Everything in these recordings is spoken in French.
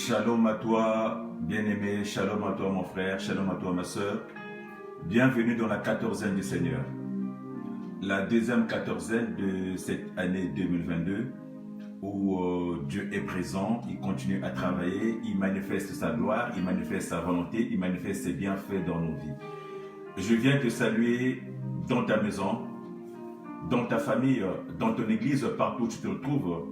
Shalom à toi, bien-aimé, shalom à toi mon frère, shalom à toi ma soeur. Bienvenue dans la quatorzaine du Seigneur. La deuxième quatorzaine de cette année 2022 où Dieu est présent, il continue à travailler, il manifeste sa gloire, il manifeste sa volonté, il manifeste ses bienfaits dans nos vies. Je viens te saluer dans ta maison, dans ta famille, dans ton église, partout où tu te retrouves.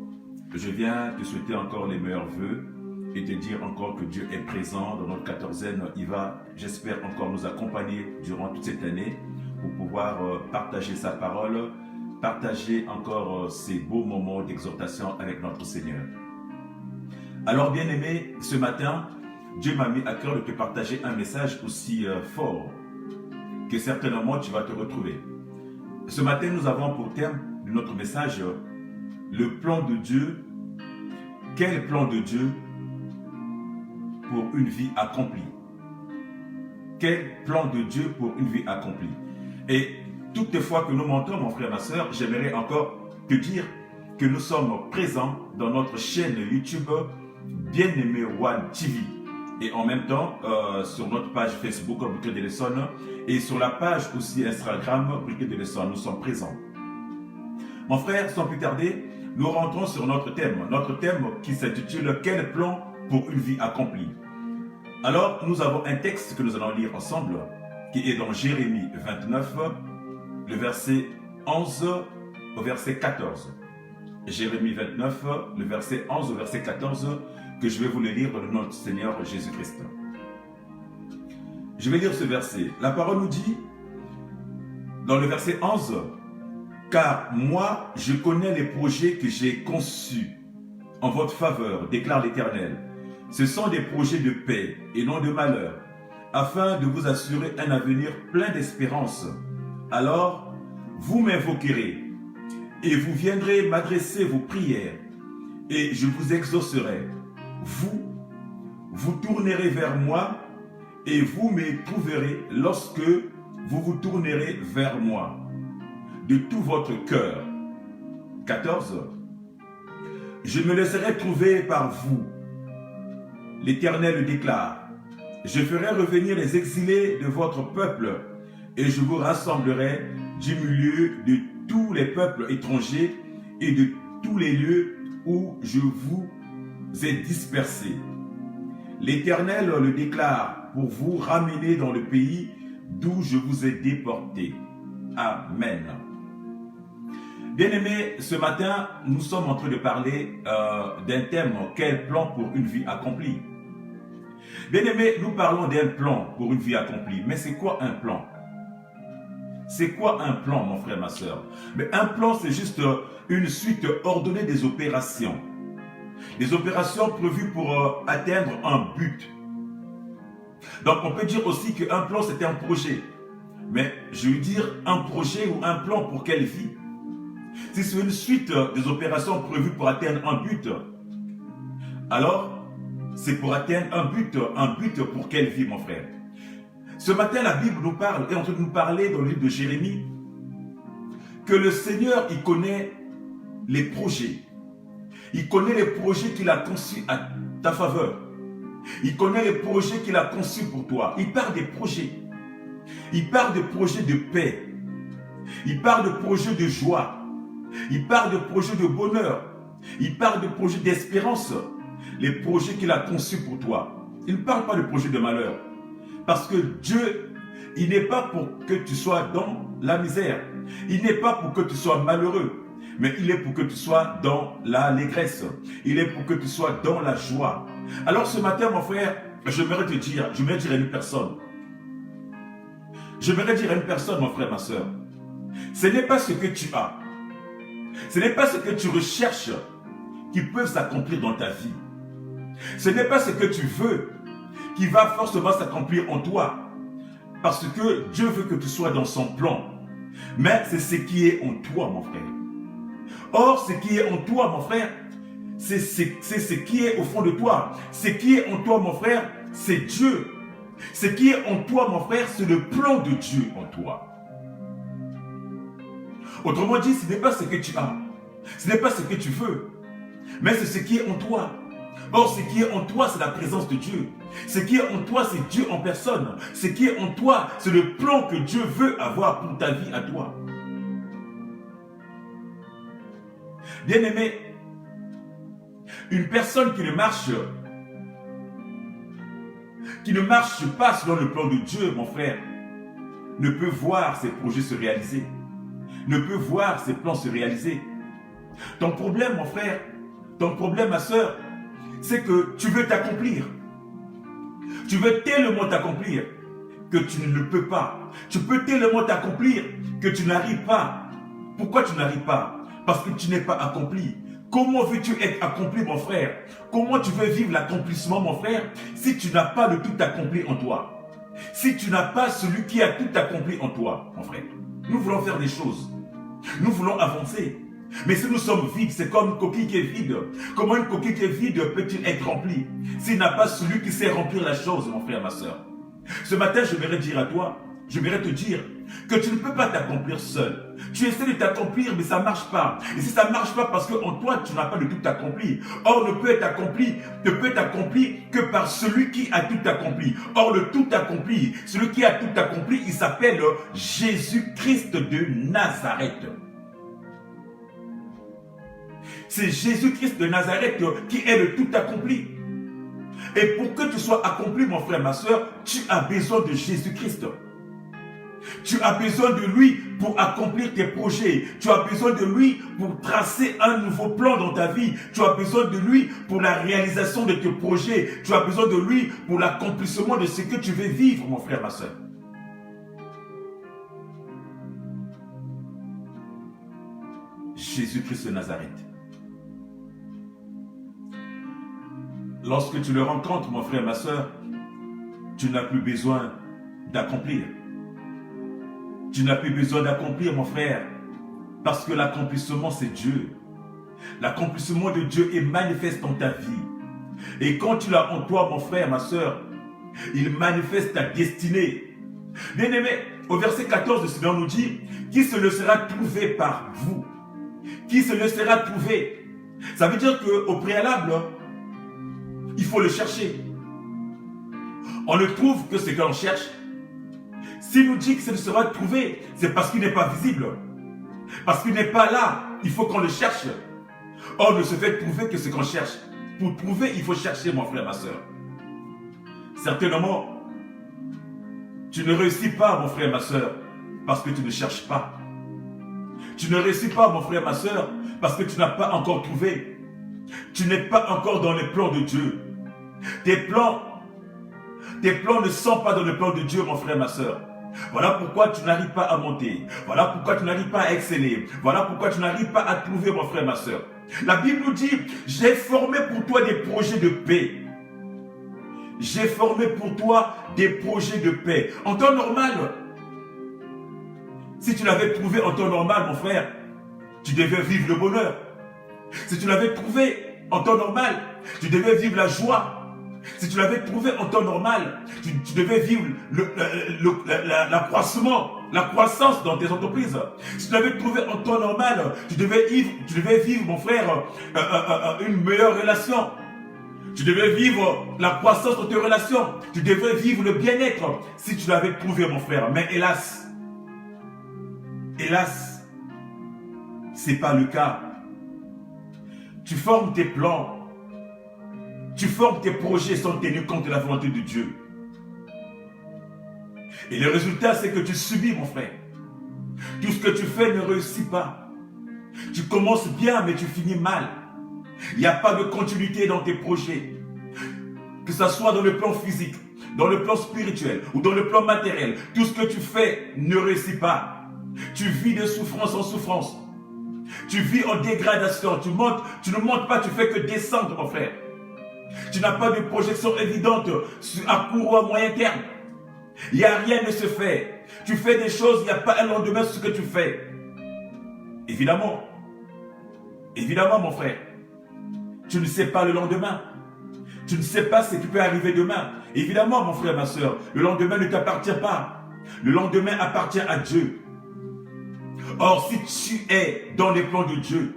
Je viens te souhaiter encore les meilleurs vœux et te dire encore que Dieu est présent dans notre quatorzaine. Il va, j'espère, encore nous accompagner durant toute cette année pour pouvoir partager sa parole, partager encore ces beaux moments d'exhortation avec notre Seigneur. Alors, bien-aimé, ce matin, Dieu m'a mis à cœur de te partager un message aussi fort que certainement tu vas te retrouver. Ce matin, nous avons pour thème de notre message le plan de Dieu. Quel plan de Dieu pour une vie accomplie? Quel plan de Dieu pour une vie accomplie? Et toutes les fois que nous montons, mon frère, ma soeur, j'aimerais encore te dire que nous sommes présents dans notre chaîne YouTube Bien-Aimé One TV. Et en même temps, sur notre page Facebook, Briquet de l'Essonne, et sur la page aussi Instagram, Briquet de l'Essonne, nous sommes présents. Mon frère, sans plus tarder, nous rentrons sur notre thème qui s'intitule « Quel plan pour une vie accomplie ?» Alors, nous avons un texte que nous allons lire ensemble, qui est dans Jérémie 29, le verset 11 au verset 14. Jérémie 29, le verset 11 au verset 14, que je vais vous le lire dans le nom de notre Seigneur Jésus-Christ. Je vais lire ce verset. La parole nous dit, dans le verset 11, « Car moi, je connais les projets que j'ai conçus en votre faveur, déclare l'Éternel. Ce sont des projets de paix et non de malheur, afin de vous assurer un avenir plein d'espérance. Alors, vous m'invoquerez, et vous viendrez m'adresser vos prières, et je vous exaucerai. Vous tournerez vers moi, et vous me trouverez lorsque vous vous tournerez vers moi, de tout votre cœur. » 14. « Je me laisserai trouver par vous. L'Éternel le déclare. Je ferai revenir les exilés de votre peuple, et je vous rassemblerai du milieu de tous les peuples étrangers et de tous les lieux où je vous ai dispersés. L'Éternel le déclare pour vous ramener dans le pays d'où je vous ai déportés. Amen. Bien-aimés, ce matin, nous sommes en train de parler d'un thème, quel plan pour une vie accomplie? Bien-aimés, nous parlons d'un plan pour une vie accomplie, mais c'est quoi un plan? C'est quoi un plan, mon frère, ma soeur? Mais un plan, c'est juste une suite ordonnée des opérations. Des opérations prévues pour atteindre un but. Donc, on peut dire aussi qu'un plan, c'est un projet. Mais je veux dire un projet ou un plan pour quelle vie? Si c'est une suite des opérations prévues pour atteindre un but, alors c'est pour atteindre un but pour quelle vie, mon frère? Ce matin, la Bible nous parle, est en train de nous parler dans le livre de Jérémie, que le Seigneur, il connaît les projets. Il connaît les projets qu'il a conçus à ta faveur. Il connaît les projets qu'il a conçus pour toi. Il parle des projets. Il parle de projets de paix. Il parle de projets de joie. Il parle de projets de bonheur. Il parle de projets d'espérance. Les projets qu'il a conçus pour toi. Il ne parle pas de projets de malheur. Parce que Dieu, il n'est pas pour que tu sois dans la misère. Il n'est pas pour que tu sois malheureux. Mais il est pour que tu sois dans l'allégresse. Il est pour que tu sois dans la joie. Alors ce matin, mon frère, j'aimerais dire à une personne. J'aimerais dire à une personne, mon frère, ma soeur. Ce n'est pas ce que tu as. Ce n'est pas ce que tu recherches qui peut s'accomplir dans ta vie. Ce n'est pas ce que tu veux qui va forcément s'accomplir en toi. Parce que Dieu veut que tu sois dans son plan. Mais c'est ce qui est en toi, mon frère. Or, ce qui est en toi, mon frère, c'est ce qui est au fond de toi. Ce qui est en toi, mon frère, c'est Dieu. Ce qui est en toi, mon frère, c'est le plan de Dieu en toi. Autrement dit, ce n'est pas ce que tu as. Ce n'est pas ce que tu veux. Mais c'est ce qui est en toi. Or, ce qui est en toi, c'est la présence de Dieu. Ce qui est en toi, c'est Dieu en personne. Ce qui est en toi, c'est le plan que Dieu veut avoir pour ta vie à toi. Bien-aimé, une personne qui ne marche pas selon le plan de Dieu, mon frère, ne peut voir ses projets se réaliser, ne peut voir ses plans se réaliser. Ton problème, mon frère, ton problème, ma soeur, c'est que tu veux t'accomplir. Tu veux tellement t'accomplir que tu ne le peux pas. Tu peux tellement t'accomplir que tu n'arrives pas. Pourquoi tu n'arrives pas? Parce que tu n'es pas accompli. Comment veux-tu être accompli, mon frère? Comment tu veux vivre l'accomplissement, mon frère, si tu n'as pas le tout accompli en toi? Si tu n'as pas celui qui a tout accompli en toi, mon frère. Nous voulons faire des choses. Nous voulons avancer. Mais si nous sommes vides, c'est comme une coquille qui est vide. Comment une coquille qui est vide peut-il être remplie s'il n'a pas celui qui sait remplir la chose, mon frère, ma soeur? Ce matin, j'aimerais dire à toi, j'aimerais te dire que tu ne peux pas t'accomplir seul. Tu essaies de t'accomplir, mais ça ne marche pas. Et si ça ne marche pas, parce qu'en toi, tu n'as pas de tout accompli. Or, ne peut être accompli que par celui qui a tout accompli. Or, le tout accompli, celui qui a tout accompli, il s'appelle Jésus-Christ de Nazareth. C'est Jésus-Christ de Nazareth qui est le tout accompli. Et pour que tu sois accompli, mon frère, ma soeur, tu as besoin de Jésus-Christ. Tu as besoin de lui pour accomplir tes projets. Tu as besoin de lui pour tracer un nouveau plan dans ta vie. Tu as besoin de lui pour la réalisation de tes projets. Tu as besoin de lui pour l'accomplissement de ce que tu veux vivre, mon frère, ma soeur. Jésus-Christ de Nazareth. Lorsque tu le rencontres, mon frère, ma soeur, tu n'as plus besoin d'accomplir. Tu n'as plus besoin d'accomplir, mon frère, parce que l'accomplissement, c'est Dieu. L'accomplissement de Dieu est manifeste dans ta vie. Et quand tu l'as en toi, mon frère, ma soeur, il manifeste ta destinée. Bien-aimé, au verset 14, le Seigneur nous dit, qui se le sera trouvé par vous? Qui se le sera trouvé? Ça veut dire qu'au préalable, il faut le chercher. On ne trouve que ce qu'on cherche. S'il nous dit que ce sera trouvé, c'est parce qu'il n'est pas visible. Parce qu'il n'est pas là. Il faut qu'on le cherche. On ne se fait trouver que ce qu'on cherche. Pour trouver, il faut chercher, mon frère, ma soeur. Certainement, tu ne réussis pas, mon frère, ma soeur, parce que tu ne cherches pas. Tu ne réussis pas, mon frère, ma soeur, parce que tu n'as pas encore trouvé. Tu n'es pas encore dans les plans de Dieu. Tes plans ne sont pas dans les plans de Dieu, mon frère, ma soeur. Voilà pourquoi tu n'arrives pas à monter. Voilà pourquoi tu n'arrives pas à exceller. Voilà pourquoi tu n'arrives pas à trouver, mon frère, ma soeur. La Bible nous dit, j'ai formé pour toi des projets de paix. J'ai formé pour toi des projets de paix. En temps normal, si tu l'avais trouvé en temps normal, mon frère, tu devais vivre le bonheur. Si tu l'avais trouvé en temps normal, tu devais vivre la joie. Si tu l'avais trouvé en temps normal, tu devais vivre l'accroissement, la croissance dans tes entreprises. Si tu l'avais trouvé en temps normal, tu devais vivre, mon frère, une meilleure relation. Tu devais vivre la croissance dans tes relations. Tu devais vivre le bien-être si tu l'avais trouvé, mon frère. Mais hélas, c'est pas le cas. Tu formes tes plans. Tu formes tes projets sans tenir compte de la volonté de Dieu. Et le résultat, c'est que tu subis, mon frère. Tout ce que tu fais ne réussit pas. Tu commences bien, mais tu finis mal. Il n'y a pas de continuité dans tes projets. Que ce soit dans le plan physique, dans le plan spirituel ou dans le plan matériel. Tout ce que tu fais ne réussit pas. Tu vis de souffrance en souffrance. Tu vis en dégradation. Tu ne montes pas, tu fais que descendre, mon frère. Tu n'as pas de projection évidente à court ou à moyen terme. Il n'y a rien de se fait. Tu fais des choses, il n'y a pas un lendemain sur ce que tu fais. Évidemment, mon frère, tu ne sais pas le lendemain. Tu ne sais pas ce qui peut arriver demain. Évidemment, mon frère, ma soeur, le lendemain ne t'appartient pas. Le lendemain appartient à Dieu. Or, si tu es dans les plans de Dieu,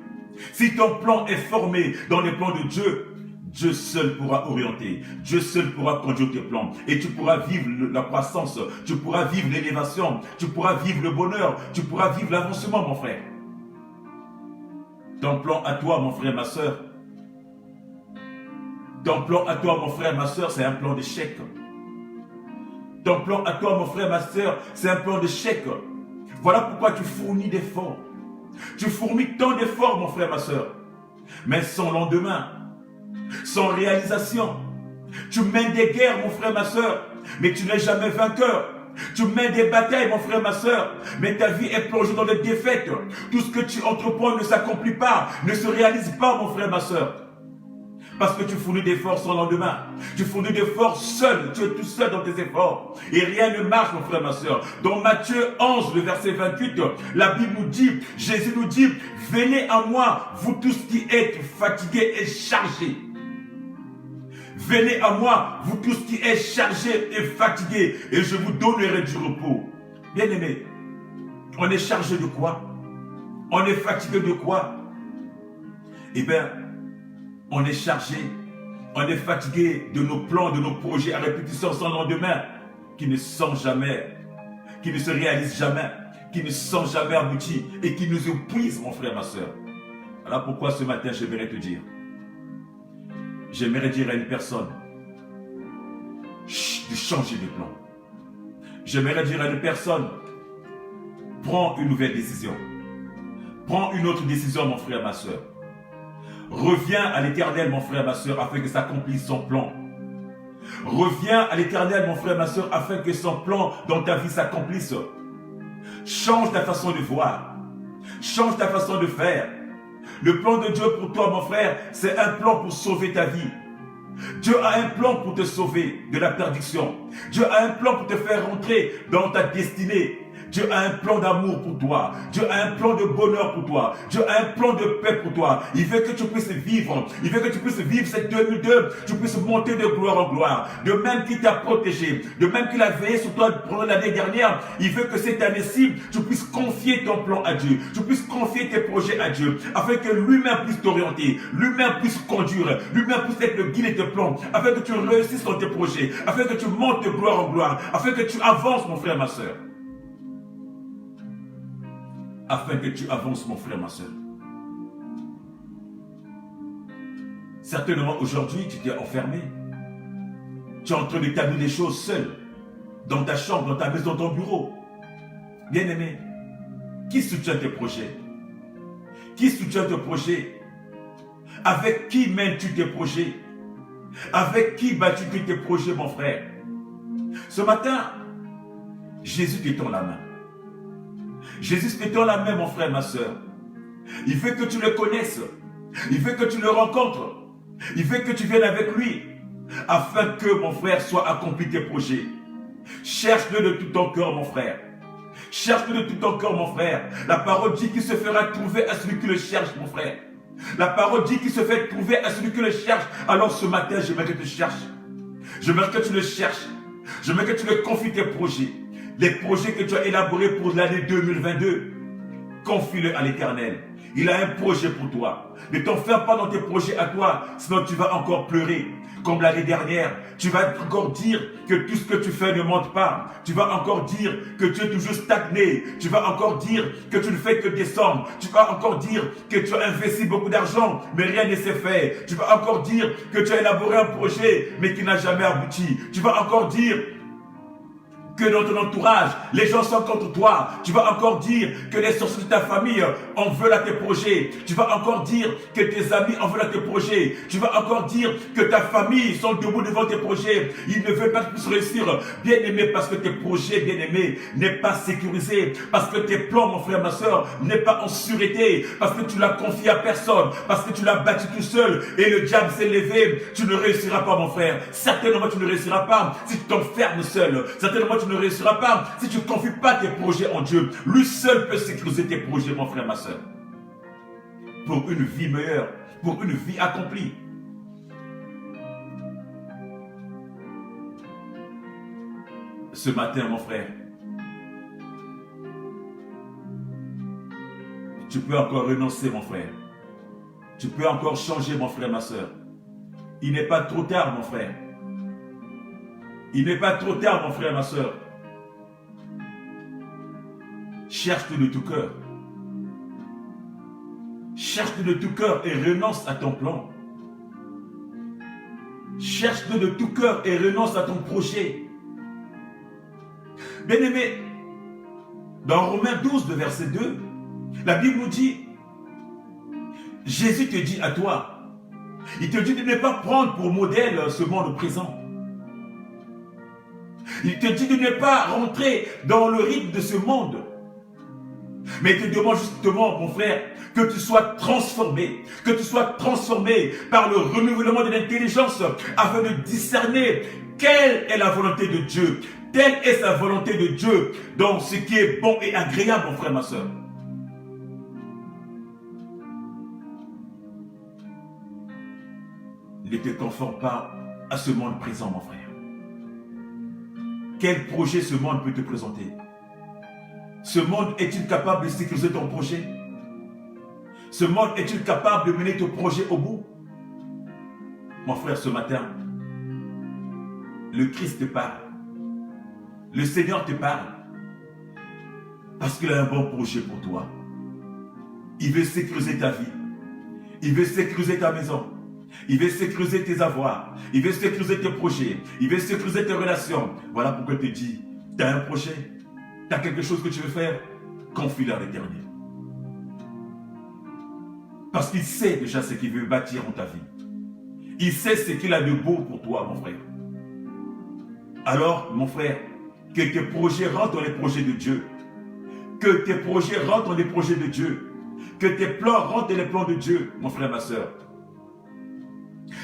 si ton plan est formé dans les plans de Dieu, Dieu seul pourra orienter, Dieu seul pourra conduire tes plans. Et tu pourras vivre la croissance, tu pourras vivre l'élévation, tu pourras vivre le bonheur, tu pourras vivre l'avancement, mon frère. Ton plan à toi, mon frère, ma soeur, ton plan à toi, mon frère, ma soeur, c'est un plan d'échec. Ton plan à toi, mon frère, ma soeur, c'est un plan d'échec. Voilà pourquoi tu fournis d'efforts. Tu fournis tant d'efforts, mon frère, ma soeur. Mais sans lendemain, sans réalisation. Tu mènes des guerres, mon frère, ma soeur, mais tu n'es jamais vainqueur. Tu mènes des batailles, mon frère, ma soeur, mais ta vie est plongée dans des défaites. Tout ce que tu entreprends ne s'accomplit pas, ne se réalise pas, mon frère, ma soeur. Parce que tu fournis des efforts sans lendemain. Tu fournis des efforts seul. Tu es tout seul dans tes efforts. Et rien ne marche, mon frère, ma soeur. Dans Matthieu 11, le verset 28, la Bible nous dit, Jésus nous dit, venez à moi, vous tous qui êtes fatigués et chargés. Venez à moi, vous tous qui êtes chargés et fatigués, et je vous donnerai du repos. Bien-aimés, on est chargé de quoi? On est fatigué de quoi? Eh bien, on est chargé, on est fatigué de nos plans, de nos projets à répétition sans lendemain, qui ne sont jamais, qui ne se réalisent jamais, qui ne sont jamais aboutis et qui nous épuisent, mon frère, ma soeur. Voilà pourquoi ce matin, j'aimerais te dire, j'aimerais dire à une personne de changer de plan. J'aimerais dire à une personne, prends une nouvelle décision. Prends une autre décision, mon frère, ma soeur. Reviens à l'Éternel, mon frère, ma soeur, afin que s'accomplisse son plan. Reviens à l'Éternel, mon frère, ma soeur, afin que son plan dans ta vie s'accomplisse. Change ta façon de voir. Change ta façon de faire. Le plan de Dieu pour toi, mon frère, c'est un plan pour sauver ta vie. Dieu a un plan pour te sauver de la perdition. Dieu a un plan pour te faire rentrer dans ta destinée. Dieu a un plan d'amour pour toi. Dieu a un plan de bonheur pour toi. Dieu a un plan de paix pour toi. Il veut que tu puisses vivre. Il veut que tu puisses vivre cette 2002. Tu puisses monter de gloire en gloire. De même qu'il t'a protégé. De même qu'il a veillé sur toi pendant l'année dernière. Il veut que cette année-ci, tu puisses confier ton plan à Dieu. Tu puisses confier tes projets à Dieu. Afin que lui-même puisse t'orienter. Lui-même puisse conduire. Lui-même puisse être le guide de tes plans. Afin que tu réussisses dans tes projets. Afin que tu montes de gloire en gloire. Afin que tu avances, mon frère, ma soeur. Afin que tu avances, mon frère, ma soeur. Certainement, aujourd'hui, tu t'es enfermé. Tu es en train d'établir les choses seul. Dans ta chambre, dans ta maison, dans ton bureau. Bien-aimé, qui soutient tes projets? Qui soutient tes projets? Avec qui mènes-tu tes projets? Avec qui bats-tu tes projets, mon frère? Ce matin, Jésus te tend la main. Jésus te tend la main, mon frère, ma soeur. Il veut que tu le connaisses. Il veut que tu le rencontres. Il veut que tu viennes avec lui. Afin que, mon frère, soit accompli tes projets. Cherche-le de tout ton cœur, mon frère. Cherche-le de tout ton cœur, mon frère. La parole dit qu'il se fera trouver à celui qui le cherche, mon frère. La parole dit qu'il se fait trouver à celui qui le cherche. Alors ce matin, j'aimerais que tu cherches. J'aimerais que tu le cherches. J'aimerais que tu le confies tes projets. Les projets que tu as élaborés pour l'année 2022, confie-le à l'Éternel. Il a un projet pour toi. Ne t'enferme pas dans tes projets à toi, sinon tu vas encore pleurer. Comme l'année dernière, tu vas encore dire que tout ce que tu fais ne monte pas. Tu vas encore dire que tu es toujours stagné. Tu vas encore dire que tu ne fais que descendre. Tu vas encore dire que tu as investi beaucoup d'argent, mais rien ne s'est fait. Tu vas encore dire que tu as élaboré un projet, mais qui n'a jamais abouti. Tu vas encore dire que dans ton entourage, les gens sont contre toi. Tu vas encore dire que les sorciers de ta famille en veulent à tes projets. Tu vas encore dire que tes amis en veulent à tes projets. Tu vas encore dire que ta famille sont debout devant tes projets. Ils ne veulent pas que tu puisses réussir. Bien aimé, parce que tes projets, bien aimé, n'est pas sécurisé. Parce que tes plans, mon frère, ma soeur, n'est pas en sûreté. Parce que tu l'as confié à personne. Parce que tu l'as bâti tout seul. Et le diable s'est levé. Tu ne réussiras pas, mon frère. Certainement, tu ne réussiras pas si tu t'enfermes seul. Certainement, tu ne réussiras pas si tu ne confies pas tes projets en Dieu. Lui seul peut sécuriser tes projets, mon frère, ma soeur. Pour une vie meilleure, pour une vie accomplie. Ce matin, mon frère, tu peux encore renoncer, mon frère. Tu peux encore changer, mon frère, ma soeur. Il n'est pas trop tard, mon frère. Il n'est pas trop tard, mon frère, ma soeur. Cherche-le de tout cœur. Cherche-le de tout cœur et renonce à ton plan. Cherche-le de tout cœur et renonce à ton projet. Bien-aimé, dans Romains 12, le verset 2, la Bible nous dit, Jésus te dit à toi, il te dit de ne pas prendre pour modèle ce monde présent. Il te dit de ne pas rentrer dans le rythme de ce monde. Mais il te demande justement, mon frère, que tu sois transformé par le renouvellement de l'intelligence afin de discerner quelle est la volonté de Dieu. Telle est sa volonté de Dieu dans ce qui est bon et agréable, mon frère, ma soeur. Ne te conforme pas à ce monde présent, mon frère. Quel projet ce monde peut te présenter? Ce monde est-il capable de sécuriser ton projet? Ce monde est-il capable de mener ton projet au bout? Mon frère, ce matin, le Christ te parle. Le Seigneur te parle. Parce qu'il a un bon projet pour toi. Il veut sécuriser ta vie. Il veut sécuriser ta maison. Il veut sécuriser tes avoirs. Il veut sécuriser tes projets. Il veut sécuriser tes relations. Voilà pourquoi il te dit, tu as un projet. Tu as quelque chose que tu veux faire. Confie-le à l'Éternel. Parce qu'il sait déjà ce qu'il veut bâtir en ta vie. Il sait ce qu'il a de beau pour toi, mon frère. Alors, mon frère, que tes projets rentrent dans les projets de Dieu. Que tes projets rentrent dans les projets de Dieu. Que tes plans rentrent dans les plans de Dieu, mon frère, ma soeur.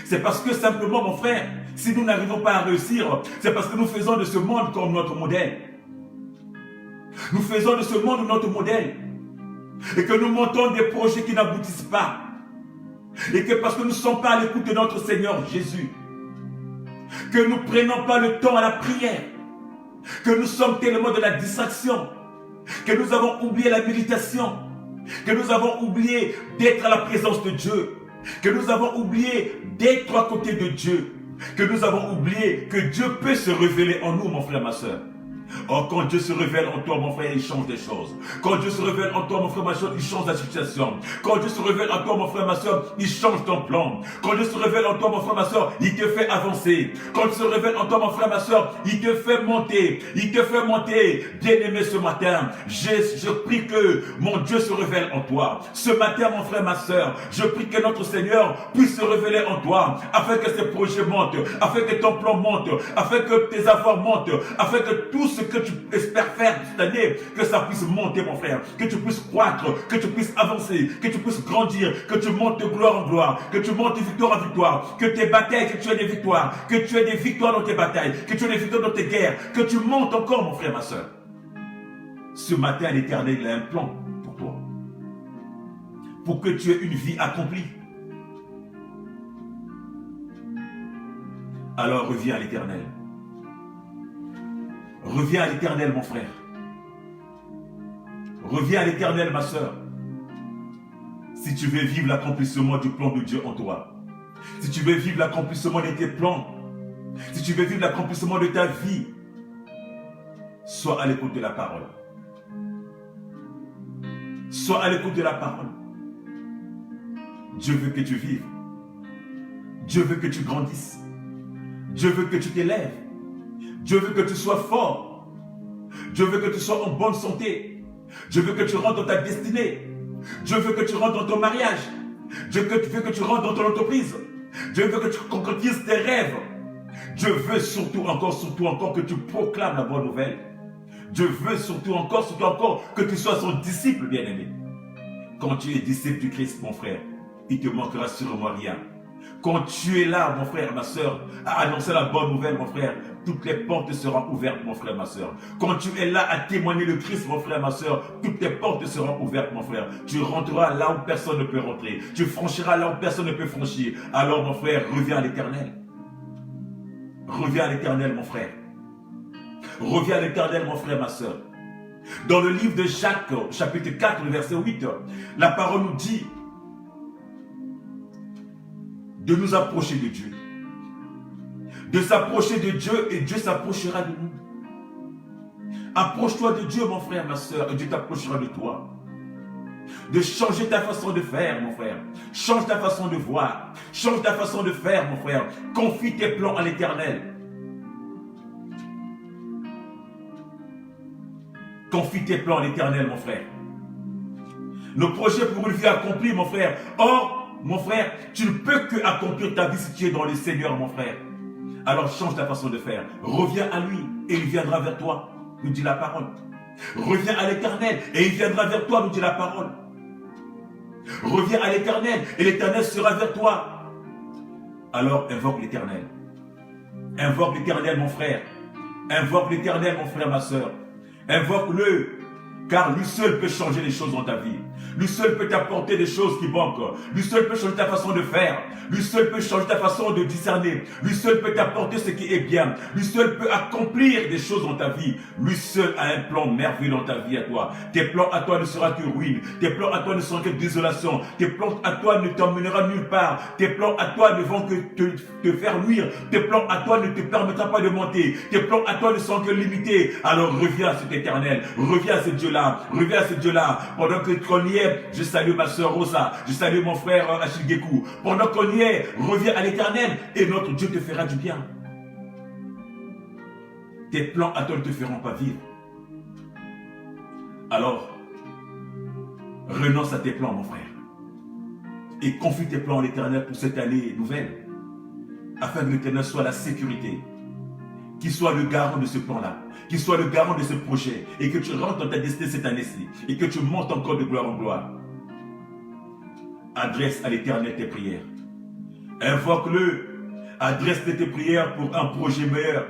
C'est parce que simplement, mon frère, si nous n'arrivons pas à réussir, c'est parce que nous faisons de ce monde comme notre modèle. Nous faisons de ce monde notre modèle. Et que nous montons des projets qui n'aboutissent pas. Et que parce que nous ne sommes pas à l'écoute de notre Seigneur Jésus, que nous ne prenons pas le temps à la prière, que nous sommes tellement de la distraction, que nous avons oublié la méditation, que nous avons oublié d'être à la présence de Dieu, que nous avons oublié d'être à côté de Dieu, que nous avons oublié que Dieu peut se révéler en nous, mon frère, ma soeur. Oh, quand Dieu se révèle en toi, mon frère, il change des choses. Quand Dieu se révèle en toi, mon frère, ma soeur, il change la situation. Quand Dieu se révèle en toi, mon frère, ma soeur, il change ton plan. Quand Dieu se révèle en toi, mon frère, ma soeur, il te fait avancer. Quand Dieu se révèle en toi, mon frère, ma soeur, il te fait monter. Il te fait monter. Bien-aimé, ce matin, je prie que mon Dieu se révèle en toi. Ce matin, mon frère, ma soeur, je prie que notre Seigneur puisse se révéler en toi, afin que ses projets montent, afin que ton plan monte, afin que tes avoirs montent, afin que tout ce que tu espères faire cette année, que ça puisse monter, mon frère, que tu puisses croître, que tu puisses avancer, que tu puisses grandir, que tu montes de gloire en gloire, que tu montes de victoire en victoire, que tes batailles, que tu aies des victoires, que tu aies des victoires dans tes batailles, que tu aies des victoires dans tes guerres, que tu montes encore, mon frère, ma soeur. Ce matin, l'Éternel a un plan pour toi, pour que tu aies une vie accomplie. Alors reviens à l'Éternel. Reviens à l'Éternel, mon frère. Reviens à l'Éternel, ma soeur. Si tu veux vivre l'accomplissement du plan de Dieu en toi, si tu veux vivre l'accomplissement de tes plans, si tu veux vivre l'accomplissement de ta vie, sois à l'écoute de la parole. Sois à l'écoute de la parole. Dieu veut que tu vives. Dieu veut que tu grandisses. Dieu veut que tu t'élèves. Dieu veut que tu sois fort. Dieu veut que tu sois en bonne santé. Dieu veut que tu rentres dans ta destinée. Dieu veut que tu rentres dans ton mariage. Dieu veut que tu rentres dans ton entreprise. Dieu veut que tu concrétises tes rêves. Dieu veut surtout encore que tu proclames la bonne nouvelle. Dieu veut surtout encore que tu sois son disciple, bien-aimé. Quand tu es disciple du Christ, mon frère, il ne te manquera sûrement rien. Quand tu es là, mon frère, ma soeur, à annoncer la bonne nouvelle, mon frère, toutes les portes seront ouvertes, mon frère, ma soeur. Quand tu es là à témoigner le Christ, mon frère, ma soeur, toutes les portes seront ouvertes, mon frère. Tu rentreras là où personne ne peut rentrer. Tu franchiras là où personne ne peut franchir. Alors, mon frère, reviens à l'Éternel. Reviens à l'Éternel, mon frère. Reviens à l'Éternel, mon frère, ma soeur. Dans le livre de Jacques, chapitre 4, verset 8, la parole nous dit de nous approcher de Dieu. de s'approcher de Dieu et Dieu s'approchera de nous. Approche-toi de Dieu, mon frère, ma soeur, et Dieu t'approchera de toi. De changer ta façon de faire, mon frère. Change ta façon de voir. Change ta façon de faire, mon frère. Confie tes plans à l'Éternel. Confie tes plans à l'Éternel, mon frère. Nos projets pour une vie accomplie, mon frère. Or, mon frère, tu ne peux que accomplir ta vie si tu es dans le Seigneur, mon frère. Alors change ta façon de faire. Reviens à lui et il viendra vers toi, nous dit la parole. Reviens à l'Éternel et il viendra vers toi, nous dit la parole. Reviens à l'Éternel et l'Éternel sera vers toi. Alors invoque l'Éternel. Invoque l'Éternel, mon frère. Invoque l'Éternel, mon frère, ma soeur. Invoque-le, car lui seul peut changer les choses dans ta vie. Lui seul peut t'apporter des choses qui manquent. Lui seul peut changer ta façon de faire. Lui seul peut changer ta façon de discerner. Lui seul peut t'apporter ce qui est bien. Lui seul peut accomplir des choses dans ta vie. Lui seul a un plan merveilleux dans ta vie à toi. Tes plans à toi ne seront que ruine. Tes plans à toi ne seront que désolation. Tes plans à toi ne t'emmèneront nulle part. Tes plans à toi ne vont que te faire nuire. Tes plans à toi ne te permettront pas de monter. Tes plans à toi ne seront que limités. Alors reviens à cet Éternel. Reviens à ce Dieu-là. Reviens à ce Dieu-là. Pendant que qu'on y est, je salue ma soeur Rosa. Je salue mon frère Achille Gekou. Pendant qu'on y est, reviens à l'Éternel et notre Dieu te fera du bien. Tes plans à toi ne te feront pas vivre. Alors, renonce à tes plans, mon frère. Et confie tes plans à l'Éternel pour cette année nouvelle. Afin que l'Éternel soit la sécurité. Qu'il soit le garant de ce plan-là. Qu'il soit le garant de ce projet. Et que tu rentres dans ta destinée cette année-ci. Et que tu montes encore de gloire en gloire. Adresse à l'Éternel tes prières. Invoque-le. Adresse tes prières pour un projet meilleur.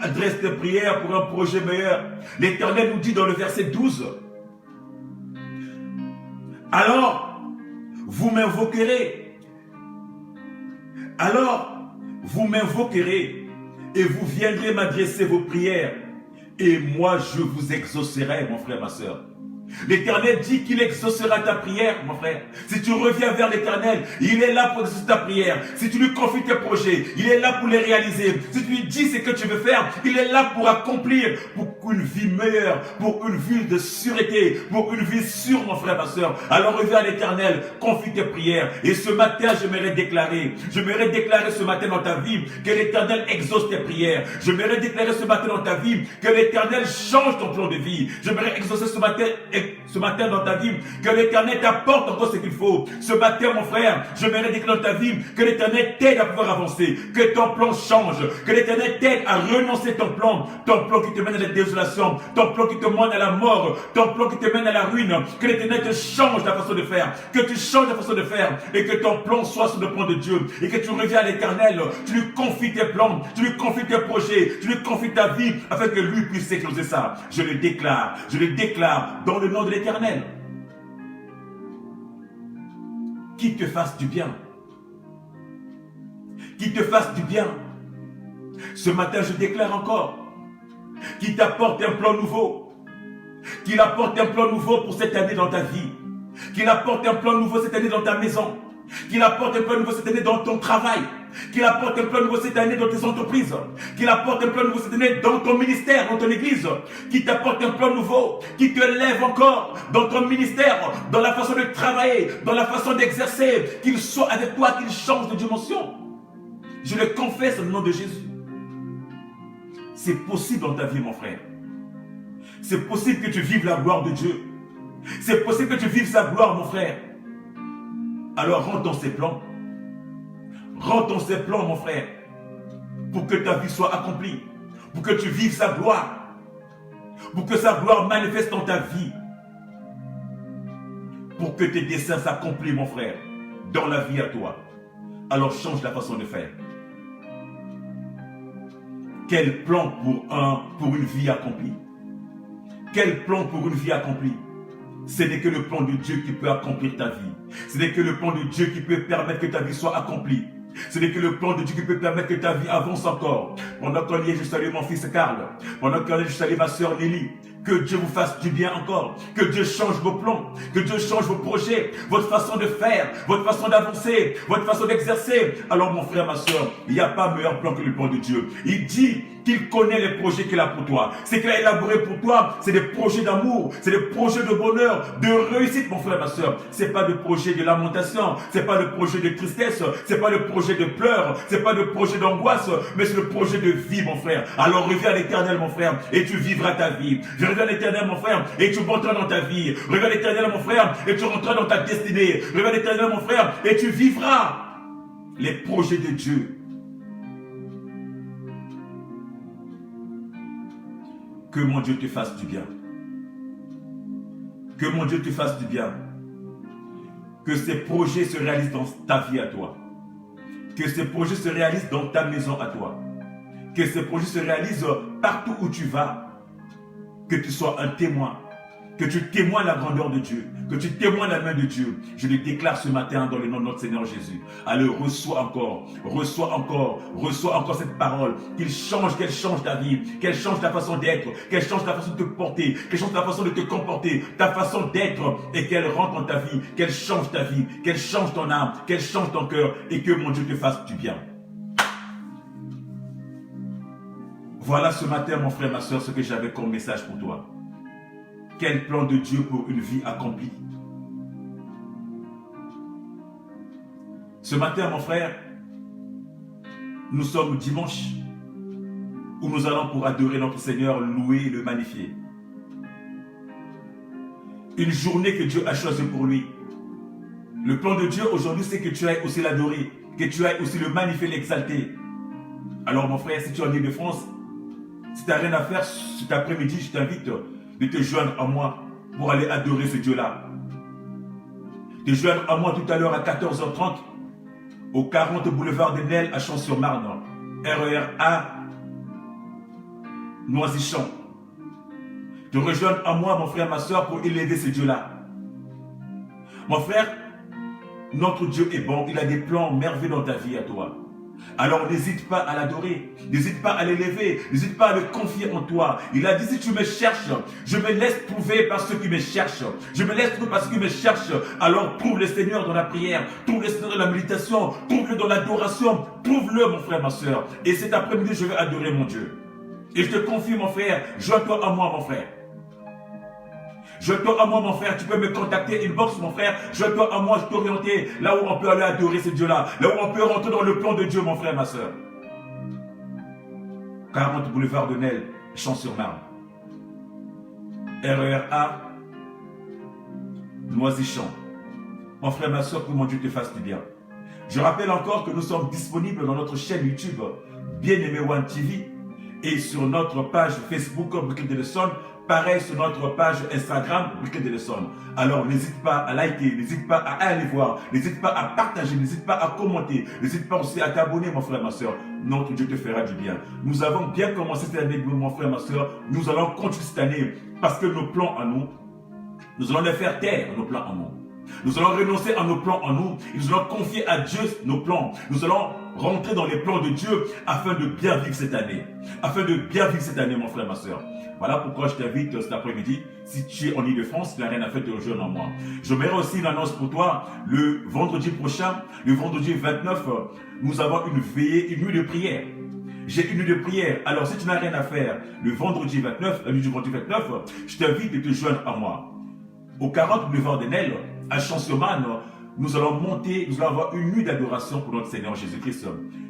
Adresse tes prières pour un projet meilleur. L'Éternel nous dit dans le verset 12. Alors, vous m'invoquerez. Alors, vous m'invoquerez et vous viendrez m'adresser vos prières. Et moi, je vous exaucerai, mon frère, ma soeur. L'Éternel dit qu'il exaucera ta prière, mon frère. Si tu reviens vers l'Éternel, il est là pour exaucer ta prière. Si tu lui confies tes projets, il est là pour les réaliser. Si tu lui dis ce que tu veux faire, il est là pour accomplir, pour une vie meilleure, pour une vie de sûreté, pour une vie sûre, mon frère, ma soeur. Alors reviens à l'Éternel, confie tes prières. Et ce matin, j'aimerais déclarer ce matin dans ta vie que l'Éternel exauce tes prières. J'aimerais déclarer ce matin dans ta vie que l'Éternel change ton plan de vie. J'aimerais exaucer ce matin dans ta vie, que l'Éternel t'apporte encore ce qu'il faut. Ce matin, mon frère, je m'aimerais déclarer dans ta vie que l'Éternel t'aide à pouvoir avancer, que ton plan change, que l'Éternel t'aide à renoncer ton plan qui te mène à la désolation, ton plan qui te mène à la mort, ton plan qui te mène à la ruine, que l'Éternel te change ta façon de faire, que tu changes ta façon de faire, et que ton plan soit sur le plan de Dieu, et que tu reviens à l'Éternel, tu lui confies tes plans, tu lui confies tes projets, tu lui confies ta vie, afin que lui puisse sécuriser ça. Je le déclare dans le nom de l'Éternel. Qu'il te fasse du bien. Qu'il te fasse du bien. Ce matin, je déclare encore qu'il t'apporte un plan nouveau. Qu'il apporte un plan nouveau pour cette année dans ta vie. Qu'il apporte un plan nouveau cette année dans ta maison. Qu'il apporte un plan nouveau cette année dans ton travail. Qu'il apporte un plan nouveau cette année dans tes entreprises. Qu'il apporte un plan nouveau cette année dans ton ministère, dans ton église. Qu'il t'apporte un plan nouveau, qui te lève encore dans ton ministère, dans la façon de travailler, dans la façon d'exercer. Qu'il soit avec toi, qu'il change de dimension. Je le confesse au nom de Jésus. C'est possible dans ta vie, mon frère. C'est possible que tu vives la gloire de Dieu. C'est possible que tu vives sa gloire, mon frère. Alors rentre dans ses plans. Rentre dans ses plans, mon frère, pour que ta vie soit accomplie, pour que tu vives sa gloire, pour que sa gloire manifeste dans ta vie, pour que tes desseins s'accomplissent, mon frère, dans la vie à toi. Alors change la façon de faire. Quel plan pour une vie accomplie? Quel plan pour une vie accomplie? Ce n'est que le plan de Dieu qui peut accomplir ta vie. Ce n'est que le plan de Dieu qui peut permettre que ta vie soit accomplie. Ce n'est que le plan de Dieu qui peut permettre que ta vie avance encore. Pendant qu'on y est, je salue mon fils Karl. Pendant qu'on y est, je salue ma soeur Nelly. Que Dieu vous fasse du bien encore. Que Dieu change vos plans. Que Dieu change vos projets, votre façon de faire, votre façon d'avancer, votre façon d'exercer. Alors mon frère, ma soeur, il n'y a pas meilleur plan que le plan de Dieu. Il dit qu'il connaît les projets qu'il a pour toi. C'est qu'il a élaboré pour toi, c'est des projets d'amour, c'est des projets de bonheur, de réussite, mon frère, ma soeur. C'est pas de projet de lamentation, c'est pas de projet de tristesse, c'est pas le projet de pleurs, c'est pas de projet d'angoisse, mais c'est le projet de vie, mon frère. Alors reviens à l'Éternel, mon frère, et tu vivras ta vie. Je reviens à l'Éternel, mon frère, et tu monteras dans ta vie. Reviens à l'Éternel, mon frère, et tu rentreras dans ta destinée. Reviens à l'Éternel, mon frère, et tu vivras les projets de Dieu. Que mon Dieu te fasse du bien. Que mon Dieu te fasse du bien. Que ces projets se réalisent dans ta vie à toi. Que ces projets se réalisent dans ta maison à toi. Que ces projets se réalisent partout où tu vas. Que tu sois un témoin. Que tu témoignes la grandeur de Dieu. Que tu témoignes la main de Dieu. Je le déclare ce matin dans le nom de notre Seigneur Jésus. Allez, reçois encore cette parole. Qu'elle change ta vie. Qu'elle change ta façon d'être. Qu'elle change ta façon de te porter. Qu'elle change ta façon de te comporter. Ta façon d'être. Et qu'elle rentre dans ta vie. Qu'elle change ta vie. Qu'elle change ton âme. Qu'elle change ton cœur. Et que mon Dieu te fasse du bien. Voilà ce matin, mon frère, ma soeur, ce que j'avais comme message pour toi. Quel plan de Dieu pour une vie accomplie. Ce matin, mon frère, nous sommes dimanche où nous allons pour adorer notre Seigneur, louer et le magnifier. Une journée que Dieu a choisie pour lui. Le plan de Dieu aujourd'hui, c'est que tu ailles aussi l'adorer, que tu ailles aussi le magnifier, l'exalter. Alors mon frère, si tu es en Île-de-France, si tu n'as rien à faire cet après-midi, je t'invite de te joindre à moi pour aller adorer ce Dieu-là. Te joindre à moi tout à l'heure à 14h30 au 40 boulevard des Nelles à Champs-sur-Marne, RER A, Noisy-Champs. Te rejoindre à moi, mon frère, ma soeur, pour élever ce Dieu-là. Mon frère, notre Dieu est bon, il a des plans merveilleux dans ta vie à toi. Alors n'hésite pas à l'adorer, n'hésite pas à l'élever, n'hésite pas à le confier en toi. Il a dit, si tu me cherches, je me laisse trouver par ceux qui me cherchent. Je me laisse trouver par ceux qui me cherchent. Alors trouve le Seigneur dans la prière, trouve le Seigneur dans la méditation, trouve-le dans l'adoration, trouve-le mon frère, ma soeur. Et cet après-midi, je vais adorer mon Dieu. Et je te confie mon frère, joins-toi à moi mon frère. Joins-toi à moi, mon frère. Tu peux me contacter, inbox, mon frère. Joins-toi à moi, je t'orienter là où on peut aller adorer ce Dieu-là. Là où on peut rentrer dans le plan de Dieu, mon frère, ma soeur. 40 boulevard de Nelles, Champs-sur-Marne. RER A, Noisy-Champs. Mon frère, ma soeur, que mon Dieu te fasse du bien. Je rappelle encore que nous sommes disponibles dans notre chaîne YouTube, Bien-Aimé One TV, et sur notre page Facebook, Brooklyn Delson. Pareil sur notre page Instagram, Brooklyn Delson. Alors n'hésite pas à liker, n'hésite pas à aller voir, n'hésite pas à partager, n'hésite pas à commenter, n'hésite pas aussi à t'abonner, mon frère, ma soeur. Notre Dieu te fera du bien. Nous avons bien commencé cette année, mon frère, ma soeur. Nous allons continuer cette année parce que nos plans en nous, nous allons les faire taire, nos plans en nous. Nous allons renoncer à nos plans en nous et nous allons confier à Dieu nos plans. Nous allons rentrer dans les plans de Dieu afin de bien vivre cette année. Afin de bien vivre cette année, mon frère, ma soeur. Voilà pourquoi je t'invite cet après-midi, si tu es en Île-de-France, tu n'as rien à faire, te rejoindre en moi. Je mets aussi une annonce pour toi. Le vendredi prochain, le vendredi 29, nous avons une veillée, une nuit de prière. J'ai une nuit de prière. Alors si tu n'as rien à faire, le vendredi 29, la nuit du vendredi 29, je t'invite de te joindre à moi. Au 40 boulevard des Nelles, à Champs-sur-Marne, nous allons monter, nous allons avoir une nuit d'adoration pour notre Seigneur Jésus-Christ.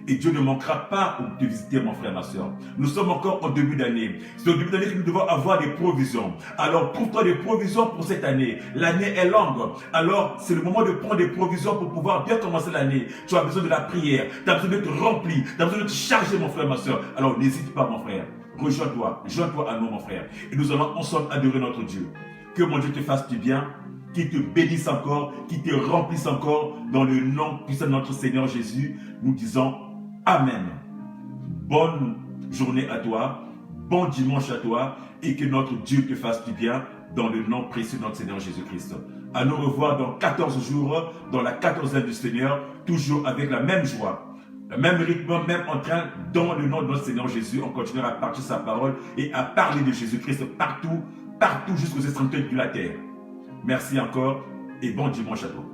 Et Dieu ne manquera pas de visiter, mon frère, ma soeur. Nous sommes encore au début d'année. C'est au début d'année que nous devons avoir des provisions. Alors, trouve-toi des provisions pour cette année. L'année est longue. Alors, c'est le moment de prendre des provisions pour pouvoir bien commencer l'année. Tu as besoin de la prière. Tu as besoin de te remplir. Tu as besoin de te charger, mon frère, ma soeur. Alors, n'hésite pas, mon frère. Rejoins-toi. Joins-toi à nous, mon frère. Et nous allons ensemble adorer notre Dieu. Que mon Dieu te fasse du bien, qu'il te bénisse encore, qu'il te remplisse encore dans le nom puissant de notre Seigneur Jésus. Nous disons Amen. Bonne journée à toi, bon dimanche à toi et que notre Dieu te fasse du bien dans le nom précieux de notre Seigneur Jésus-Christ. À nous revoir dans 14 jours, dans la 14e du Seigneur, toujours avec la même joie. Le même rythme, même en train, dans le nom de notre Seigneur Jésus, on continuera à partager sa parole et à parler de Jésus-Christ partout partout jusqu'aux extrémités de la terre. Merci encore et bon dimanche à toi.